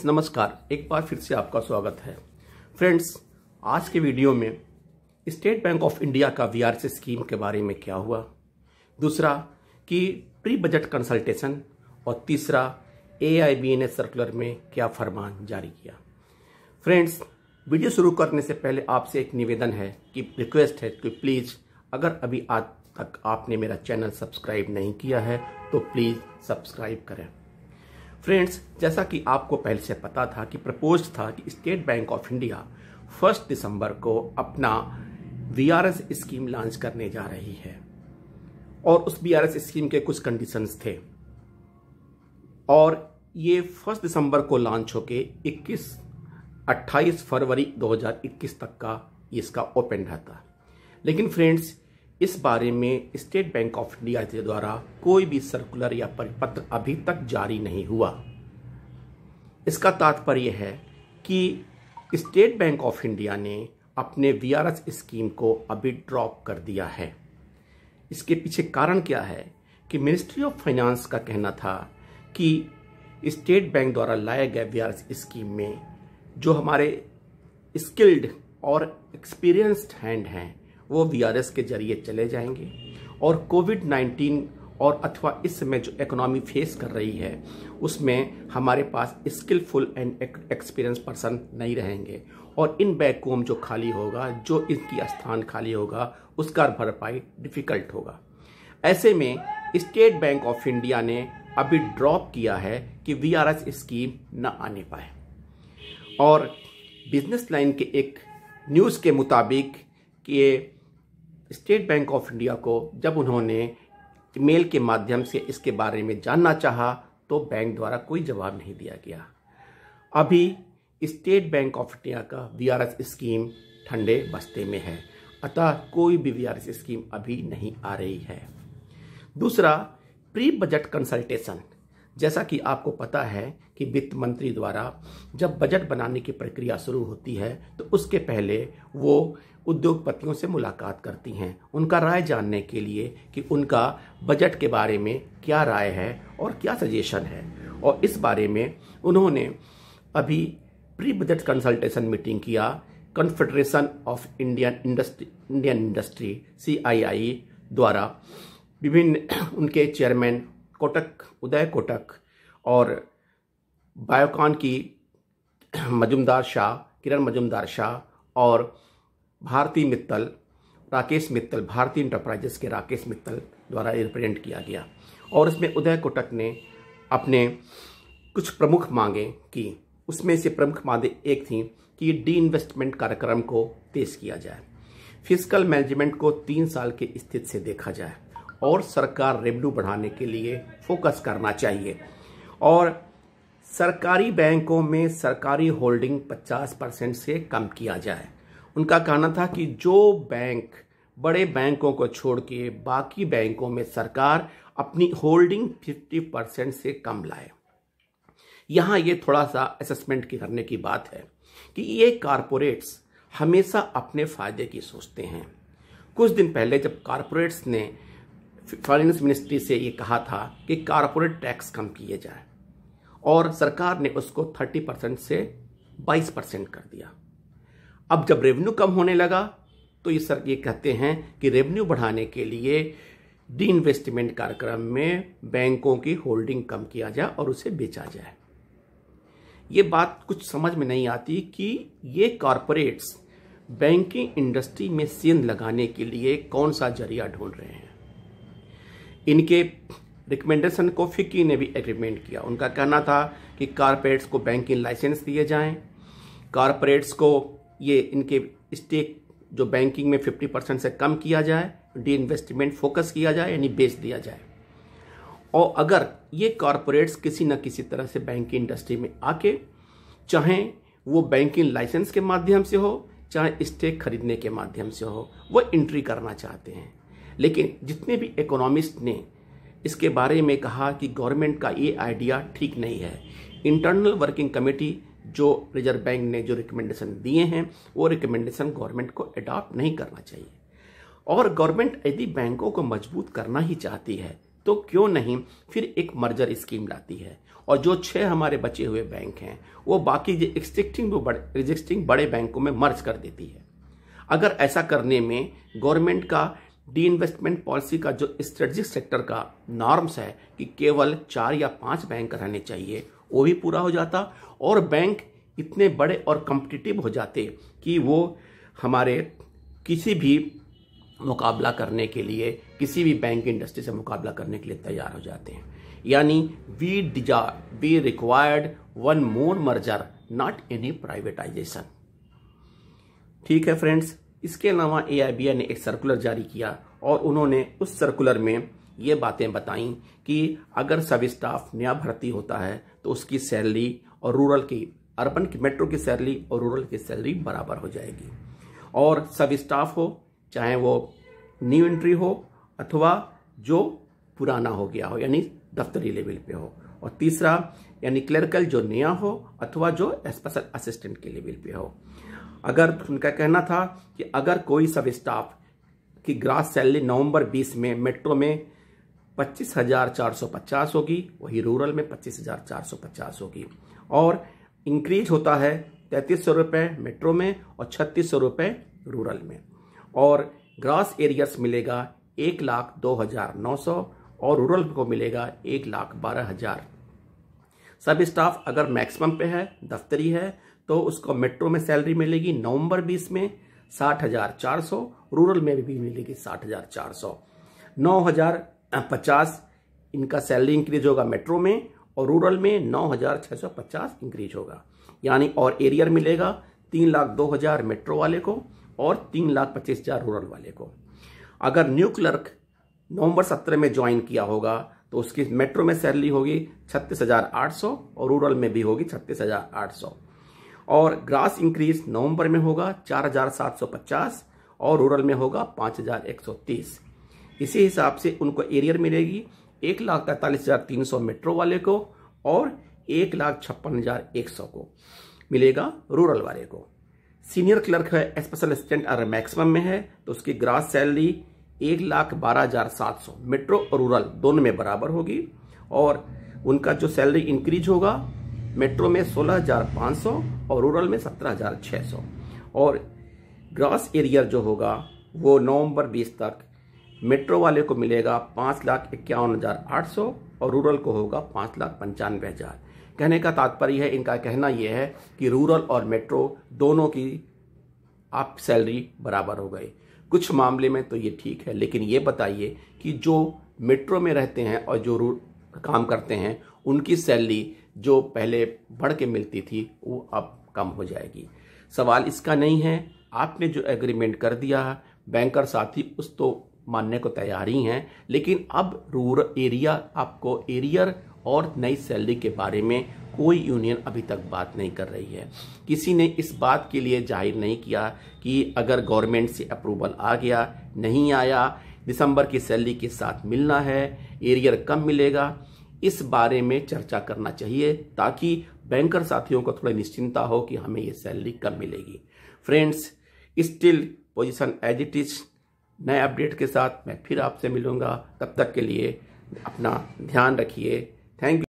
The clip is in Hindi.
नमस्कार, एक बार फिर से आपका स्वागत है। फ्रेंड्स, आज के वीडियो में स्टेट बैंक ऑफ इंडिया का वीआरएस स्कीम के बारे में क्या हुआ, दूसरा कि प्री बजट कंसल्टेशन और तीसरा AIBNS सर्कुलर में क्या फरमान जारी किया। फ्रेंड्स, वीडियो शुरू करने से पहले आपसे एक निवेदन है कि रिक्वेस्ट है कि प्लीज़ अगर अभी आज तक आपने मेरा चैनल सब्सक्राइब नहीं किया है तो प्लीज़ सब्सक्राइब करें। फ्रेंड्स, जैसा कि आपको पहले से पता था कि प्रपोज था कि स्टेट बैंक ऑफ इंडिया 1 दिसंबर को अपना वीआरएस स्कीम लॉन्च करने जा रही है और उस वीआरएस स्कीम के कुछ कंडीशंस थे और ये 1 दिसंबर को लॉन्च होके 28 फरवरी 2021 तक का इसका ओपन रहता। लेकिन फ्रेंड्स, इस बारे में स्टेट बैंक ऑफ इंडिया के द्वारा कोई भी सर्कुलर या परिपत्र अभी तक जारी नहीं हुआ। इसका तात्पर्य है कि स्टेट बैंक ऑफ इंडिया ने अपने वीआरएस स्कीम को अभी ड्रॉप कर दिया है। इसके पीछे कारण क्या है कि मिनिस्ट्री ऑफ फाइनेंस का कहना था कि स्टेट बैंक द्वारा लाए गए वीआरएस स्कीम में जो हमारे स्किल्ड और एक्सपीरियंस्ड हैंड हैं वो वीआरएस के जरिए चले जाएंगे और कोविड-19 और अथवा इस समय जो इकोनॉमी फेस कर रही है उसमें हमारे पास स्किलफुल एंड एक्सपीरियंस पर्सन नहीं रहेंगे और इन वैक्यूम जो खाली होगा, जो इनकी स्थान खाली होगा, उसका भरपाई डिफिकल्ट होगा। ऐसे में स्टेट बैंक ऑफ इंडिया ने अभी ड्रॉप किया है कि वीआरएस स्कीम न आने पाए और बिजनेस लाइन के एक न्यूज़ के मुताबिक कि स्टेट बैंक ऑफ इंडिया को जब उन्होंने ईमेल के माध्यम से इसके बारे में जानना चाहा तो बैंक द्वारा कोई जवाब नहीं दिया गया। अभी स्टेट बैंक ऑफ इंडिया का वीआरएस स्कीम ठंडे बस्ते में है, अतः कोई भी वीआरएस स्कीम अभी नहीं आ रही है। दूसरा, प्री बजट कंसल्टेशन। जैसा कि आपको पता है कि वित्त मंत्री द्वारा जब बजट बनाने की प्रक्रिया शुरू होती है तो उसके पहले वो उद्योगपतियों से मुलाकात करती हैं, उनका राय जानने के लिए कि उनका बजट के बारे में क्या राय है और क्या सजेशन है। और इस बारे में उन्होंने अभी प्री बजट कंसल्टेशन मीटिंग किया confederation of Indian industry CII द्वारा। विभिन्न उनके चेयरमैन उदय कोटक और बायोकॉन की किरण मजुमदार शाह और राकेश मित्तल, भारतीय इंटरप्राइजेस के राकेश मित्तल द्वारा रिप्रेजेंट किया गया। और इसमें उदय कोटक ने अपने कुछ प्रमुख मांगे की। उसमें से प्रमुख मांगे एक थी कि डी इन्वेस्टमेंट कार्यक्रम को तेज किया जाए, फिस्कल मैनेजमेंट को 3 साल की स्थिति से देखा जाए और सरकार रेवेन्यू बढ़ाने के लिए फोकस करना चाहिए और सरकारी बैंकों में सरकारी होल्डिंग 50% से कम किया जाए। उनका कहना था कि जो बैंक बड़े बैंकों को छोड़ के बाकी बैंकों में सरकार अपनी होल्डिंग 50% से कम लाए। यहाँ ये थोड़ा सा असेसमेंट करने की बात है कि ये कारपोरेट्स हमेशा अपने फायदे की सोचते हैं। कुछ दिन पहले जब कारपोरेट्स ने फाइनेंस मिनिस्ट्री से ये कहा था कि कारपोरेट टैक्स कम किए जाए और सरकार ने उसको 30% से 22% कर दिया। अब जब रेवेन्यू कम होने लगा तो ये कहते हैं कि रेवेन्यू बढ़ाने के लिए डी इन्वेस्टमेंट कार्यक्रम में बैंकों की होल्डिंग कम किया जाए और उसे बेचा जाए। ये बात कुछ समझ में नहीं आती कि ये कॉरपोरेट्स बैंकिंग इंडस्ट्री में सेंध लगाने के लिए कौन सा जरिया ढूंढ रहे हैं। इनके रिकमेंडेशन को फिक्की ने भी एग्रीमेंट किया। उनका कहना था कि कॉरपोरेट्स को बैंकिंग लाइसेंस दिए जाएं, कॉरपोरेट्स को ये इनके स्टेक जो बैंकिंग में 50% से कम किया जाए, डी इन्वेस्टमेंट फोकस किया जाए यानी बेच दिया जाए। और अगर ये कॉरपोरेट्स किसी न किसी तरह से बैंकिंग इंडस्ट्री में आके, चाहे वो बैंकिंग लाइसेंस के माध्यम से हो चाहे स्टेक खरीदने के माध्यम से हो, वो एंट्री करना चाहते हैं। लेकिन जितने भी इकोनॉमिस्ट ने इसके बारे में कहा कि गवर्नमेंट का ये आइडिया ठीक नहीं है। इंटरनल वर्किंग कमेटी जो रिजर्व बैंक ने जो रिकमेंडेशन दिए हैं वो रिकमेंडेशन गवर्नमेंट को अडॉप्ट नहीं करना चाहिए। और गवर्नमेंट यदि बैंकों को मजबूत करना ही चाहती है तो क्यों नहीं फिर एक मर्जर स्कीम लाती है और जो 6 हमारे बचे हुए बैंक हैं वो बाकी जो एग्जिस्टिंग बड़े बैंकों में मर्ज कर देती है। अगर ऐसा करने में गवर्नमेंट का डी इन्वेस्टमेंट पॉलिसी का जो स्ट्रेटेजिक सेक्टर का नॉर्म्स है कि केवल 4 या 5 बैंक रहने चाहिए, वो भी पूरा हो जाता और बैंक इतने बड़े और कॉम्पिटिटिव हो जाते कि वो हमारे किसी भी मुकाबला करने के लिए, किसी भी बैंक इंडस्ट्री से मुकाबला करने के लिए तैयार हो जाते हैं। यानी we required one more merger, not any privatisation. ठीक है फ्रेंड्स, इसके अलावा AIBI ने एक सर्कुलर जारी किया और उन्होंने उस सर्कुलर में ये बातें बताई कि अगर सब स्टाफ नया भर्ती होता है तो उसकी सैलरी और रूरल की, अर्बन की, मेट्रो की सैलरी और रूरल की सैलरी बराबर हो जाएगी। और सब स्टाफ हो, चाहे वो न्यू एंट्री हो अथवा जो पुराना हो गया हो, यानी दफ्तरी लेवल पे हो। और तीसरा यानी क्लर्कल जो नया हो अथवा जो स्पेशल असिस्टेंट के लेवल पे हो। अगर उनका कहना था कि अगर कोई सब स्टाफ की ग्रास सैलरी नवंबर 20 में मेट्रो में 25,450 होगी, वही रूरल में 25,450 होगी। और इंक्रीज होता है 3300 रुपये मेट्रो में और 3600 रुपये रूरल में। और ग्रास एरियर्स मिलेगा 1,02,900 और रूरल को मिलेगा 1,12,000। सब स्टाफ अगर मैक्सिमम पे है, दफ्तरी है, तो उसको मेट्रो में सैलरी मिलेगी नवंबर 20 में 60,400, रूरल में भी मिलेगी 60,400। 9,050 इनका सैलरी इंक्रीज होगा मेट्रो में और रूरल में 9,650 इंक्रीज होगा। यानी और एरियर मिलेगा 3,02,000 मेट्रो वाले को और 3,25,000 रूरल वाले को। अगर न्यू क्लर्क नवंबर 17 में ज्वाइन किया होगा तो उसकी मेट्रो में सैलरी होगी 36,800 और रूरल में भी होगी 36,800। और ग्रास इंक्रीज नवंबर में होगा 4,750 और रूरल में होगा 5,130। इसी हिसाब से उनको एरियर मिलेगी 1,43,300 मेट्रो वाले को और 1,56,100 को मिलेगा रूरल वाले को। सीनियर क्लर्क है, स्पेशल असिस्टेंट अगर मैक्सिमम में है तो उसकी ग्रास सैलरी 1,12,700 मेट्रो और रूरल दोनों में बराबर होगी। और उनका जो सैलरी इंक्रीज होगा मेट्रो में 16,500 और रूरल में 17,600। और ग्रास एरियर जो होगा वो नवंबर 20 तक मेट्रो वाले को मिलेगा 5,51,800 और रूरल को होगा 5,95,000। कहने का तात्पर्य है, इनका कहना यह है कि रूरल और मेट्रो दोनों की आप सैलरी बराबर हो गई। कुछ मामले में तो ये ठीक है, लेकिन ये बताइए कि जो मेट्रो में रहते हैं और जो काम करते हैं उनकी सैलरी जो पहले बढ़ के मिलती थी वो अब कम हो जाएगी। सवाल इसका नहीं है, आपने जो एग्रीमेंट कर दिया बैंकर साथी उस तो मानने को तैयार ही हैं, लेकिन अब रूरल एरिया आपको एरियर और नई सैलरी के बारे में कोई यूनियन अभी तक बात नहीं कर रही है। किसी ने इस बात के लिए जाहिर नहीं किया कि अगर गवर्नमेंट से अप्रूवल आ गया, नहीं आया, दिसंबर की सैलरी के साथ मिलना है, एरियर कम मिलेगा, इस बारे में चर्चा करना चाहिए ताकि बैंकर साथियों को थोड़ी निश्चिंता हो कि हमें ये सैलरी कम मिलेगी। Friends, still position as it is. नए अपडेट के साथ मैं फिर आपसे मिलूंगा, तब तक के लिए अपना ध्यान रखिए। Thank you.